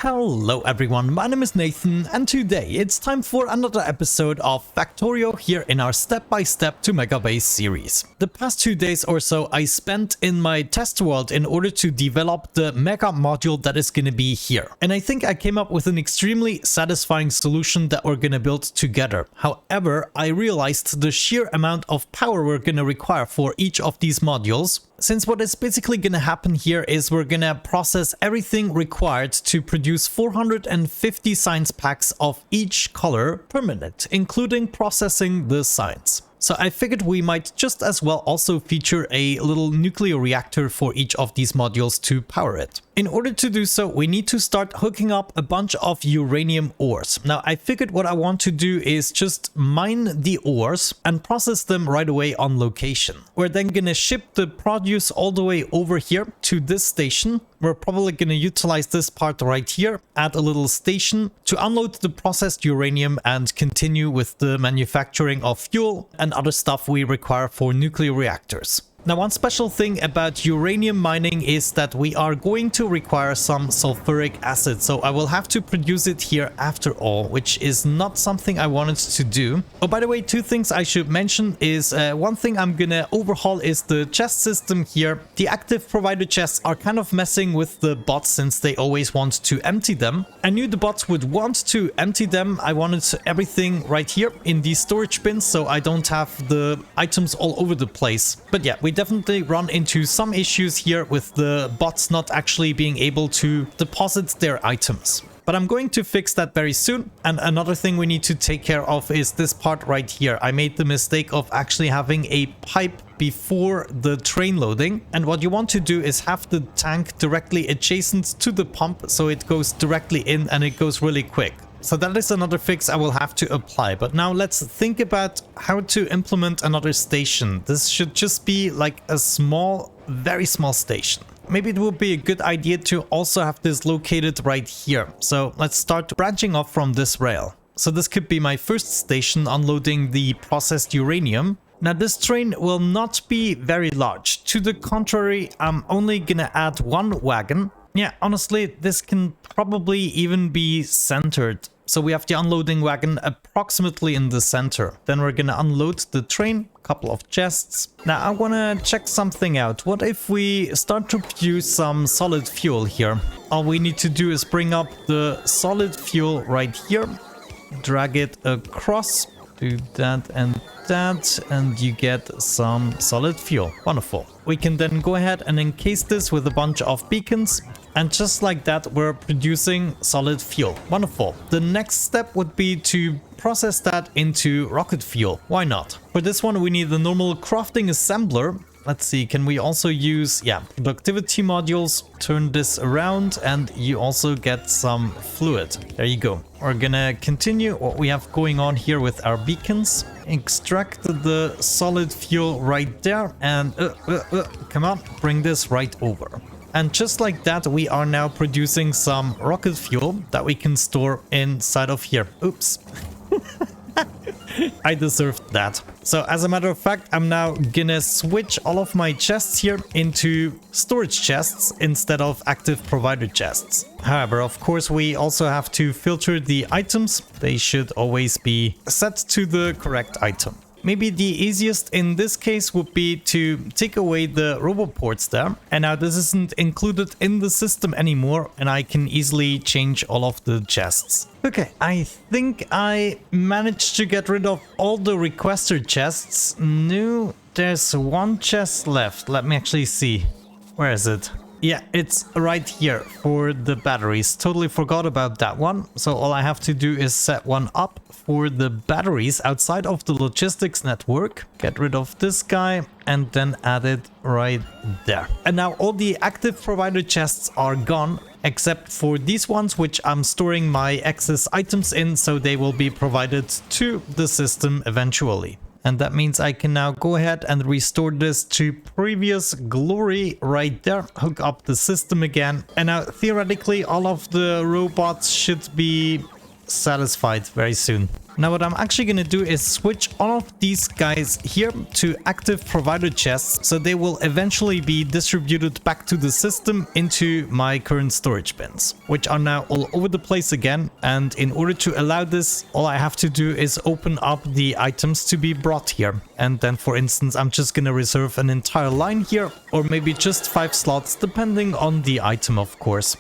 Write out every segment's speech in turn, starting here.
Hello everyone, my name is Nathan and today it's time for another episode of Factorio here in our step-by-step to Megabase series. The past 2 days or so I spent in my test world in order to develop the mega module that is gonna be here. And I think I came up with an extremely satisfying solution that we're gonna build together. However, I realized the sheer amount of power we're gonna require for each of these modules, since what is basically gonna happen here is we're gonna process everything required to produce 450 science packs of each color per minute, including processing the science. So I figured we might just as well also feature a little nuclear reactor for each of these modules to power it. In order to do so, we need to start hooking up a bunch of uranium ores. Now, I figured what I want to do is just mine the ores and process them right away on location. We're then gonna ship the produce all the way over here to this station. We're probably gonna utilize this part right here, add a little station to unload the processed uranium and continue with the manufacturing of fuel and other stuff we require for nuclear reactors. Now, one special thing about uranium mining is that we are going to require some sulfuric acid, so I will have to produce it here after all, which is not something I wanted to do. Oh, by the way, two things I should mention is one thing I'm gonna overhaul is the chest system here. The active provider chests are kind of messing with the bots since they always want to empty them. I knew the bots would want to empty them. I wanted everything right here in these storage bins so I don't have the items all over the place. But yeah, we definitely run into some issues here with the bots not actually being able to deposit their items. But I'm going to fix that very soon. And another thing we need to take care of is this part right here. I made the mistake of actually having a pipe before the train loading. And what you want to do is have the tank directly adjacent to the pump so it goes directly in and it goes really quick. So that is another fix I will have to apply. But now let's think about how to implement another station. This should just be like a small, very small station. Maybe it would be a good idea to also have this located right here. So let's start branching off from this rail. So this could be my first station unloading the processed uranium. Now this train will not be very large. To the contrary, I'm only gonna add one wagon. Yeah, honestly, this can probably even be centered. So we have the unloading wagon approximately in the center. Then we're gonna unload the train, a couple of chests. Now I wanna check something out. What if we start to produce some solid fuel here? All we need to do is bring up the solid fuel right here, drag it across, do that, and you get some solid fuel. Wonderful. We can then go ahead and encase this with a bunch of beacons. And just like that, we're producing solid fuel. Wonderful. The next step would be to process that into rocket fuel. Why not? For this one, we need the normal crafting assembler. Let's see, can we also use, productivity modules, turn this around, and you also get some fluid. There you go. We're gonna continue what we have going on here with our beacons. Extract the solid fuel right there, and come on, bring this right over. And just like that, we are now producing some rocket fuel that we can store inside of here. Oops. I deserved that. So as a matter of fact, I'm now gonna switch all of my chests here into storage chests instead of active provider chests. However, of course, we also have to filter the items. They should always be set to the correct item. Maybe the easiest in this case would be to take away the robot ports there. And now this isn't included in the system anymore, and I can easily change all of the chests. Okay, I think I managed to get rid of all the requester chests. No, there's one chest left. Let me actually see. Where is it? Yeah, it's right here for the batteries. Totally forgot about that one. So all I have to do is set one up for the batteries outside of the logistics network. Get rid of this guy and then add it right there. And now all the active provider chests are gone, except for these ones, which I'm storing my excess items in, so they will be provided to the system eventually. And that means I can now go ahead and restore this to previous glory right there, hook up the system again. And now theoretically all of the robots should be satisfied very soon. Now what I'm actually going to do is switch all of these guys here to active provider chests, so they will eventually be distributed back to the system into my current storage bins, which are now all over the place again. And in order to allow this, all I have to do is open up the items to be brought here. And then, for instance, I'm just going to reserve an entire line here, or maybe just 5 slots, depending on the item, of course.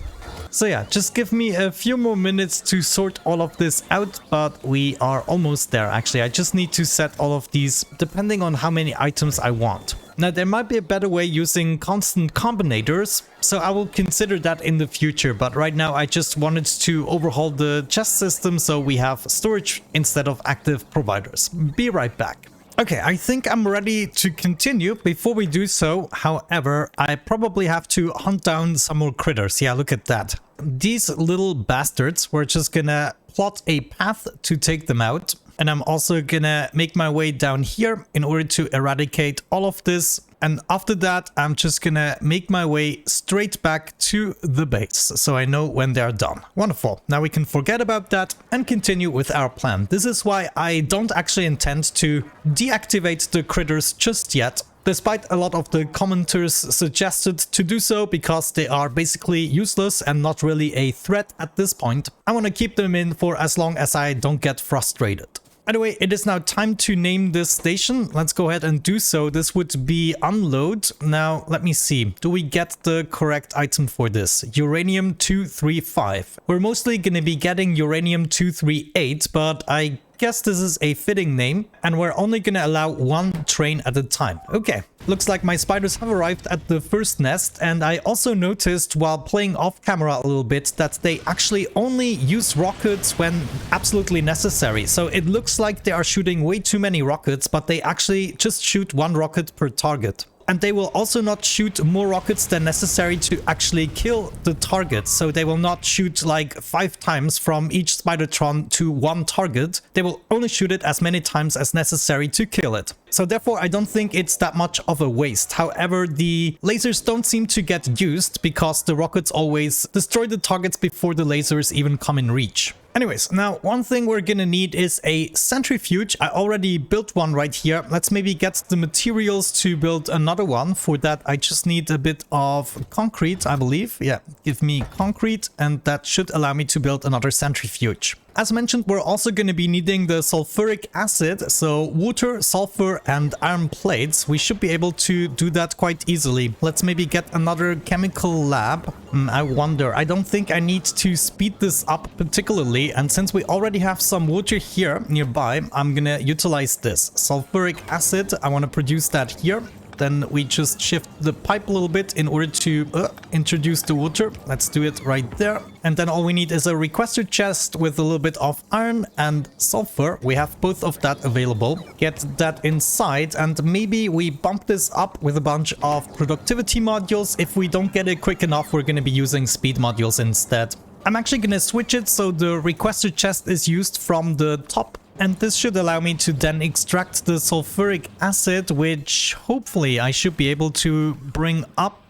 So yeah, just give me a few more minutes to sort all of this out, but we are almost there. Actually, I just need to set all of these depending on how many items I want. Now, there might be a better way using constant combinators, so I will consider that in the future, but right now I just wanted to overhaul the chest system so we have storage instead of active providers. Be right back. Okay, I think I'm ready to continue. Before we do so, however, I probably have to hunt down some more critters. Yeah, look at that. These little bastards, we're just gonna plot a path to take them out. And I'm also gonna make my way down here in order to eradicate all of this. And after that, I'm just gonna make my way straight back to the base, so I know when they're done. Wonderful. Now we can forget about that and continue with our plan. This is why I don't actually intend to deactivate the critters just yet, despite a lot of the commenters suggested to do so, because they are basically useless and not really a threat at this point. I want to keep them in for as long as I don't get frustrated. Anyway, it is now time to name this station. Let's go ahead and do so. This would be unload. Now, let me see. Do we get the correct item for this? Uranium 235. We're mostly going to be getting Uranium 238, but I guess this is a fitting name, and we're only going to allow one train at a time. Okay, looks like my spiders have arrived at the first nest, and I also noticed while playing off camera a little bit that they actually only use rockets when absolutely necessary. So it looks like they are shooting way too many rockets, but they actually just shoot one rocket per target. And they will also not shoot more rockets than necessary to actually kill the target. So they will not shoot like 5 times from each Spidertron to one target. They will only shoot it as many times as necessary to kill it. So therefore, I don't think it's that much of a waste. However, the lasers don't seem to get used because the rockets always destroy the targets before the lasers even come in reach. Anyways, now one thing we're gonna need is a centrifuge. I already built one right here. Let's maybe get the materials to build another one. For that, I just need a bit of concrete, I believe. Yeah, give me concrete, and that should allow me to build another centrifuge. As mentioned, we're also going to be needing the sulfuric acid, so water, sulfur, and iron plates. We should be able to do that quite easily. Let's maybe get another chemical lab. I wonder, I don't think I need to speed this up particularly, and since we already have some water here nearby, I'm gonna utilize this. Sulfuric acid, I want to produce that here. Then we just shift the pipe a little bit in order to introduce the water. Let's do it right there. And then all we need is a requester chest with a little bit of iron and sulfur. We have both of that available. Get that inside, and maybe we bump this up with a bunch of productivity modules. If we don't get it quick enough, we're going to be using speed modules instead. I'm actually going to switch it so the requester chest is used from the top. And this should allow me to then extract the sulfuric acid, which hopefully I should be able to bring up.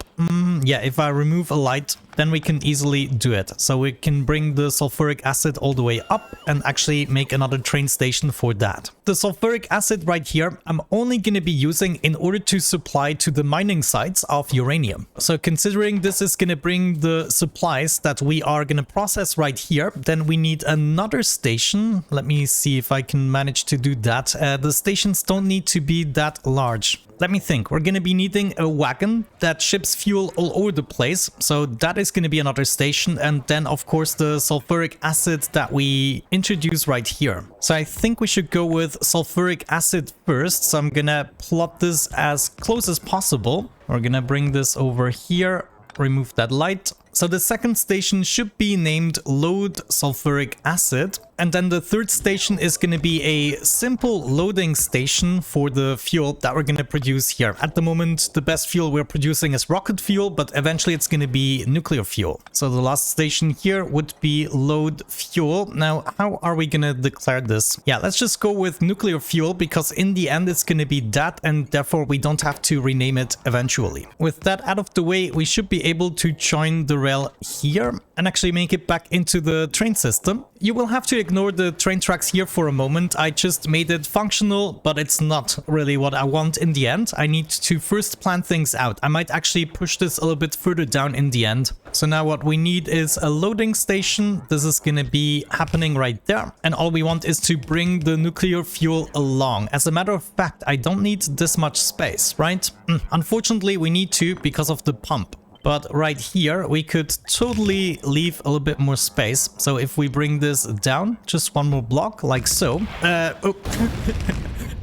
Yeah, if I remove a light, then we can easily do it. So we can bring the sulfuric acid all the way up and actually make another train station for that. The sulfuric acid right here, I'm only going to be using in order to supply to the mining sites of uranium. So considering this is going to bring the supplies that we are going to process right here, then we need another station. Let me see if I can manage to do that. The stations don't need to be that large. Let me think. We're going to be needing a wagon that ships fuel all over the place. So that is going to be another station. And then, of course, the sulfuric acid that we introduce right here. So I think we should go with sulfuric acid first. So I'm going to plot this as close as possible. We're going to bring this over here. Remove that light. So the second station should be named load sulfuric acid. And then the third station is going to be a simple loading station for the fuel that we're going to produce here. At the moment, the best fuel we're producing is rocket fuel, but eventually it's going to be nuclear fuel. So the last station here would be load fuel. Now, how are we going to declare this? Yeah, let's just go with nuclear fuel, because in the end it's going to be that, and therefore we don't have to rename it eventually. With that out of the way, we should be able to join the the rail here and actually make it back into the train system. You will have to ignore the train tracks here for a moment. I just made it functional, but it's not really what I want in the end. I need to first plan things out. I might actually push this a little bit further down in the end. So now what we need is a loading station. This is going to be happening right there. And all we want is to bring the nuclear fuel along. As a matter of fact, I don't need this much space, right? Unfortunately, we need to because of the pump. But right here, we could totally leave a little bit more space. So if we bring this down, just one more block, like so. Oh,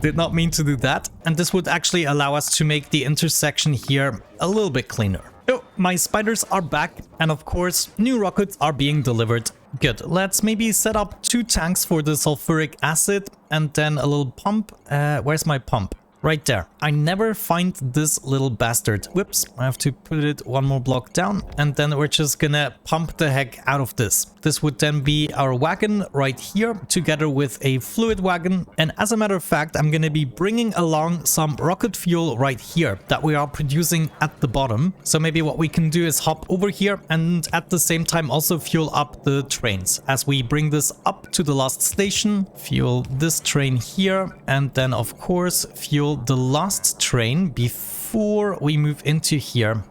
did not mean to do that. And this would actually allow us to make the intersection here a little bit cleaner. Oh, my spiders are back. And of course, new rockets are being delivered. Good. Let's maybe set up 2 tanks for the sulfuric acid and then a little pump. Where's my pump? Right there. I never find this little bastard. Whoops. I have to put it one more block down. And then we're just gonna pump the heck out of this. This would then be our wagon right here together with a fluid wagon. And as a matter of fact, I'm gonna be bringing along some rocket fuel right here that we are producing at the bottom. So maybe what we can do is hop over here and at the same time also fuel up the trains. As we bring this up to the last station, fuel this train here. And then of course, fuel the last train before we move into here.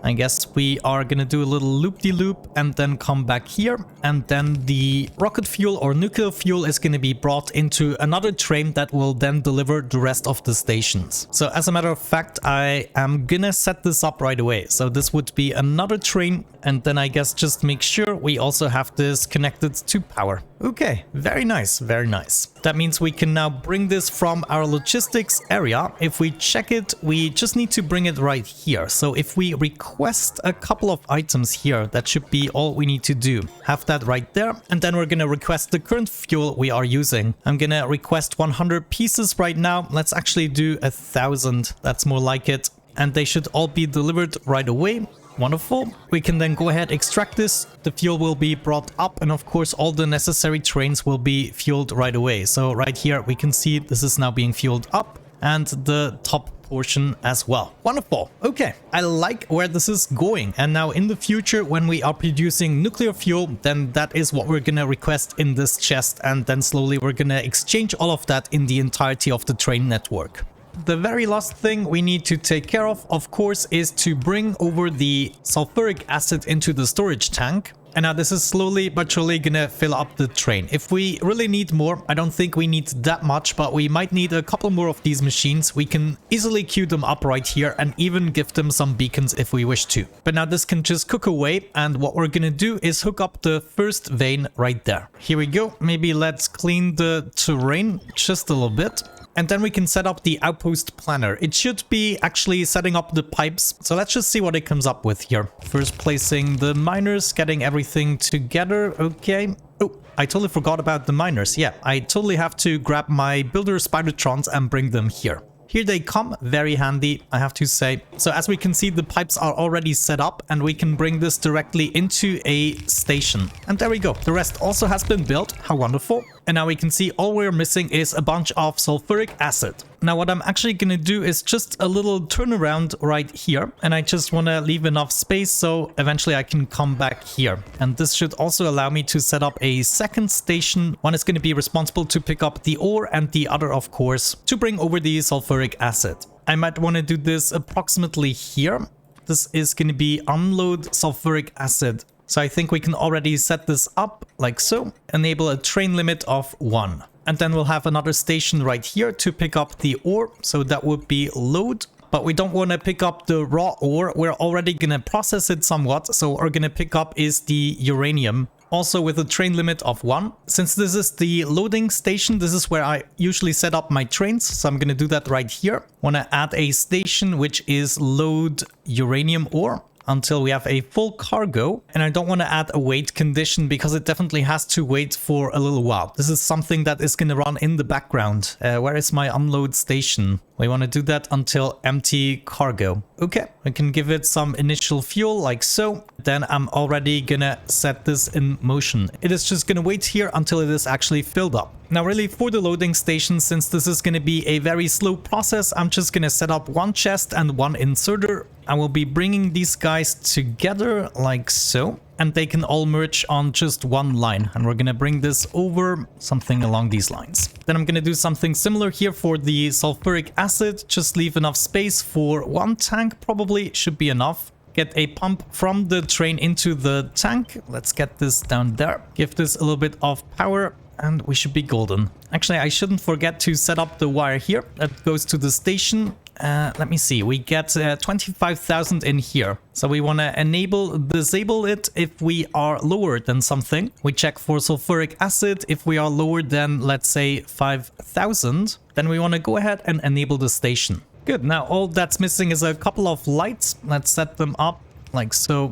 I guess we are gonna do a little loop-de-loop and then come back here. And then the rocket fuel or nuclear fuel is gonna be brought into another train that will then deliver the rest of the stations. So as a matter of fact, I am gonna set this up right away. So this would be another train. And then I guess just make sure we also have this connected to power. Okay, very nice, very nice. That means we can now bring this from our logistics area. If we check it, we just need to bring it right here. So if we request a couple of items here, that should be all we need to do. Have that right there. And then we're going to request the current fuel we are using. I'm going to request 100 pieces right now. Let's actually do 1,000. That's more like it. And they should all be delivered right away. Wonderful. We can then go ahead, extract this. The fuel will be brought up and of course all the necessary trains will be fueled right away. So right here we can see this is now being fueled up and the top portion as well. Wonderful. Okay, I like where this is going. And now in the future when we are producing nuclear fuel, then that is what we're gonna request in this chest and then slowly we're gonna exchange all of that in the entirety of the train network. The very last thing we need to take care of course, is to bring over the sulfuric acid into the storage tank. And now this is slowly but surely gonna fill up the train. If we really need more, I don't think we need that much, but we might need a couple more of these machines. We can easily queue them up right here and even give them some beacons if we wish to. But now this can just cook away. And what we're gonna do is hook up the first vein right there. Here we go. Maybe let's clean the terrain just a little bit. And then we can set up the outpost planner. It should be actually setting up the pipes. So let's just see what it comes up with here. First placing the miners, getting everything together. Okay. Oh, I totally forgot about the miners. Yeah, I totally have to grab my builder Spidertrons and bring them here. Here they come, very handy, I have to say. So as we can see, the pipes are already set up and we can bring this directly into a station. And there we go. The rest also has been built. How wonderful. And now we can see all we're missing is a bunch of sulfuric acid. Now what I'm actually going to do is just a little turnaround right here. And I just want to leave enough space so eventually I can come back here. And this should also allow me to set up a second station. One is going to be responsible to pick up the ore and the other, of course, to bring over the sulfuric acid. I might want to do this approximately here. This is going to be unload sulfuric acid. So I think we can already set this up like so. Enable a train limit of 1. And then we'll have another station right here to pick up the ore. So that would be load. But we don't want to pick up the raw ore. We're already going to process it somewhat. So what we're going to pick up is the uranium. Also with a train limit of 1. Since this is the loading station, this is where I usually set up my trains. So I'm going to do that right here. Want to add a station which is load uranium ore until we have a full cargo. And I don't want to add a wait condition because it definitely has to wait for a little while. This is something that is going to run in the background. Where is my unload station? We want to do that until empty cargo. Okay, we can give it some initial fuel like so. Then I'm already gonna set this in motion. It is just gonna wait here until it is actually filled up. Now really for the loading station, since this is gonna be a very slow process, I'm just gonna set up one chest and one inserter. I will be bringing these guys together like so, and they can all merge on just one line. And we're gonna bring this over something along these lines. Then I'm gonna do something similar here for the sulfuric acid. Just leave enough space for one tank, probably should be enough. Get a pump from the train into the tank. Let's get this down there. Give this a little bit of power and we should be golden. Actually, I shouldn't forget to set up the wire here that goes to the station. Let me see, we get 25,000 in here. So we want to disable it if we are lower than something. We check for sulfuric acid. If we are lower than, let's say, 5,000, then we want to go ahead and enable the station. Good, now all that's missing is a couple of lights. Let's set them up like so,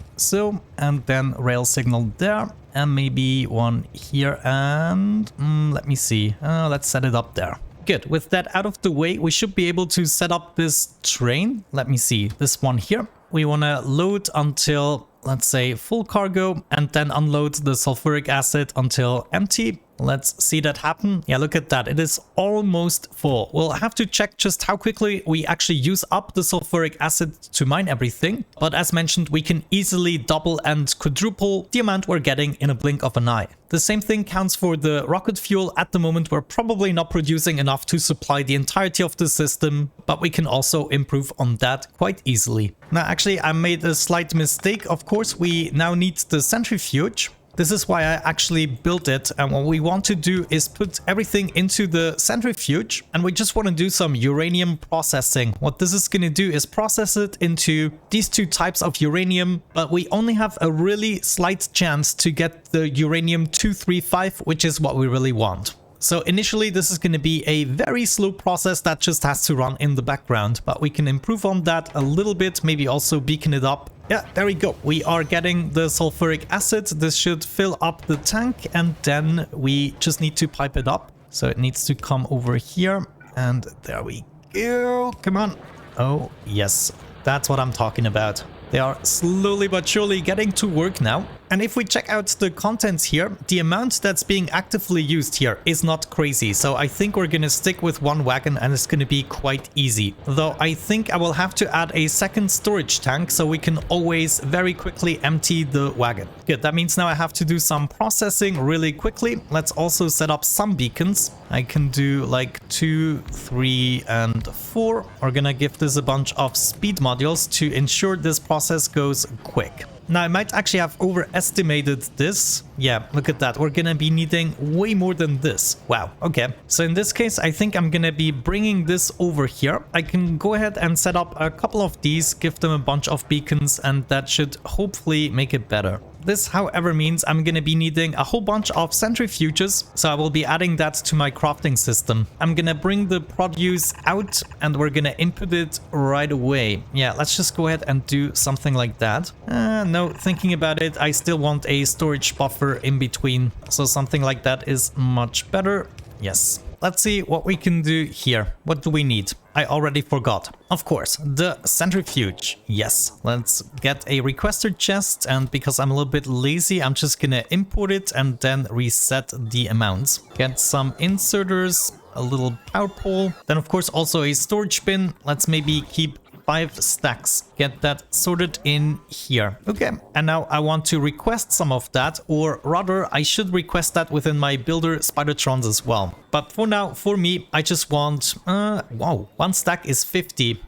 and then rail signal there. And maybe one here and let me see, let's set it up there. Good, with that out of the way, we should be able to set up this train. Let me see, this one here. We want to load until, let's say, full cargo and then unload the sulfuric acid until empty. Let's see that happen. Yeah, look at that. It is almost full. We'll have to check just how quickly we actually use up the sulfuric acid to mine everything. But as mentioned, we can easily double and quadruple the amount we're getting in a blink of an eye. The same thing counts for the rocket fuel. At the moment, we're probably not producing enough to supply the entirety of the system, but we can also improve on that quite easily. Now, actually, I made a slight mistake. Of course, we now need the centrifuge. This is why I actually built it, and what we want to do is put everything into the centrifuge, and we just want to do some uranium processing. What this is going to do is process it into these two types of uranium, but we only have a really slight chance to get the uranium-235, which is what we really want. So initially this is going to be a very slow process that just has to run in the background, but we can improve on that a little bit, maybe also beacon it up. Yeah, there we go. We are getting the sulfuric acid. This should fill up the tank and then we just need to pipe it up. So it needs to come over here and there we go. Come on. Oh, yes. That's what I'm talking about. They are slowly but surely getting to work now. And if we check out the contents here, the amount that's being actively used here is not crazy. So I think we're going to stick with one wagon and it's going to be quite easy. Though I think I will have to add a second storage tank so we can always very quickly empty the wagon. Good, that means now I have to do some processing really quickly. Let's also set up some beacons. I can do like 2, 3, and 4. We're going to give this a bunch of speed modules to ensure this process goes quick. Now, I might actually have overestimated this. Yeah, look at that. We're gonna be needing way more than this. Wow, okay. So in this case, I think I'm gonna be bringing this over here. I can go ahead and set up a couple of these, give them a bunch of beacons, and that should hopefully make it better. This, however, means I'm going to be needing a whole bunch of centrifuges, so I will be adding that to my crafting system. I'm going to bring the produce out and we're going to input it right away. Yeah, let's just go ahead and do something like that. No, thinking about it, I still want a storage buffer in between, so something like that is much better. Yes. Let's see what we can do here. What do we need? I already forgot. Of course, the centrifuge. Yes, let's get a requested chest, and because I'm a little bit lazy, I'm just gonna import it and then reset the amounts. Get some inserters, a little power pole, then of course also a storage bin. Let's maybe keep 5 stacks. Get that sorted in here. Okay, and now I want to request some of that, or rather I should request that within my builder Spidertrons as well. But for now, for me, I just want, wow, 1 stack is 50,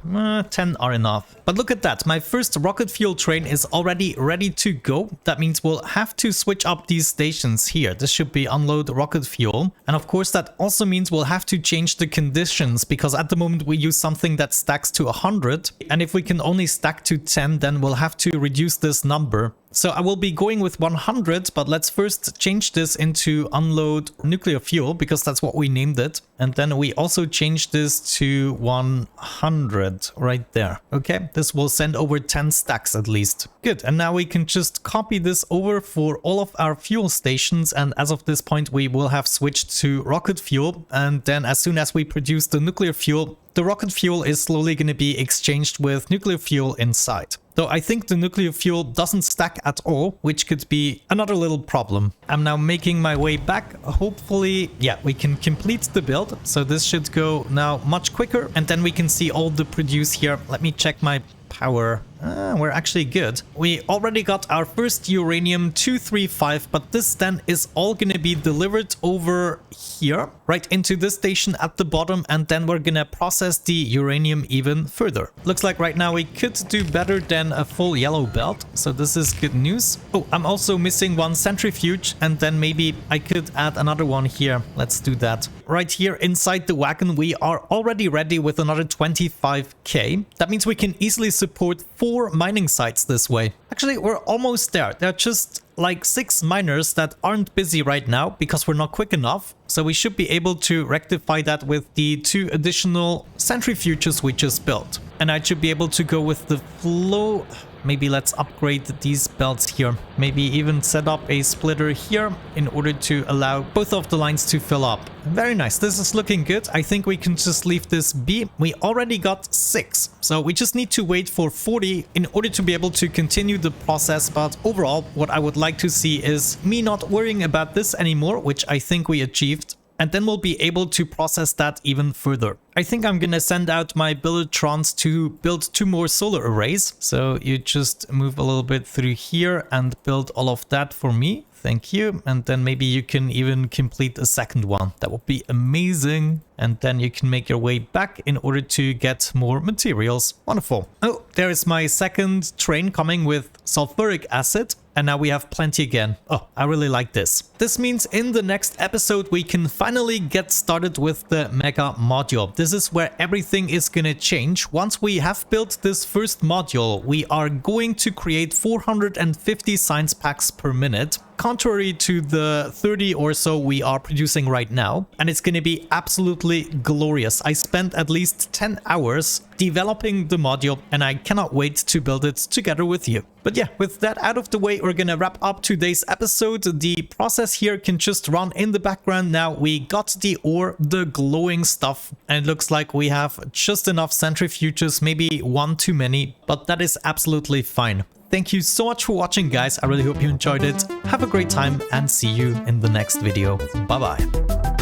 10 are enough. But look at that, my first rocket fuel train is already ready to go. That means we'll have to switch up these stations here. This should be unload rocket fuel. And of course, that also means we'll have to change the conditions, because at the moment we use something that stacks to 100. And if we can only stack to 10, then we'll have to reduce this number. So I will be going with 100, but let's first change this into unload nuclear fuel, because that's what we named it. And then we also change this to 100 right there. Okay, this will send over 10 stacks at least. Good, and now we can just copy this over for all of our fuel stations, and as of this point we will have switched to rocket fuel, and then as soon as we produce the nuclear fuel, the rocket fuel is slowly going to be exchanged with nuclear fuel inside. Though I think the nuclear fuel doesn't stack at all, which could be another little problem. I'm now making my way back. Hopefully, yeah, we can complete the build. So this should go now much quicker, and then we can see all the produce here. Let me check my power. We're actually good. We already got our first uranium 235, but this then is all gonna be delivered over here, right into this station at the bottom, and then we're gonna process the uranium even further. Looks like right now we could do better than a full yellow belt, so this is good news. Oh, I'm also missing one centrifuge, and then maybe I could add another one here. Let's do that. Right here inside the wagon, we are already ready with another 25k. That means we can easily support 4 mining sites this way. Actually, we're almost there. There are just like 6 miners that aren't busy right now because we're not quick enough. So we should be able to rectify that with the 2 additional centrifuges we just built. And I should be able to go with the flow. Maybe let's upgrade these belts here. Maybe even set up a splitter here in order to allow both of the lines to fill up. Very nice. This is looking good. I think we can just leave this be. We already got 6. So we just need to wait for 40 in order to be able to continue the process. But overall, what I would like to see is me not worrying about this anymore, which I think we achieved. And then we'll be able to process that even further. I think I'm gonna send out my Billitrons to build 2 more solar arrays. So you just move a little bit through here and build all of that for me. Thank you. And then maybe you can even complete a second one. That would be amazing. And then you can make your way back in order to get more materials. Wonderful. Oh, there is my second train coming with sulfuric acid. And now we have plenty again. Oh, I really like this. This means in the next episode, we can finally get started with the Mega module. This is where everything is gonna change. Once we have built this first module, we are going to create 450 science packs per minute, contrary to the 30 or so we are producing right now. And it's gonna be absolutely glorious. I spent at least 10 hours developing the module, and I cannot wait to build it together with you. But yeah, with that out of the way, we're gonna wrap up today's episode. The process here can just run in the background now. We got the ore, the glowing stuff, and it looks like we have just enough centrifuges, maybe 1 too many, but that is absolutely fine. Thank you so much for watching, guys. I really hope you enjoyed it. Have a great time and see you in the next video. Bye bye.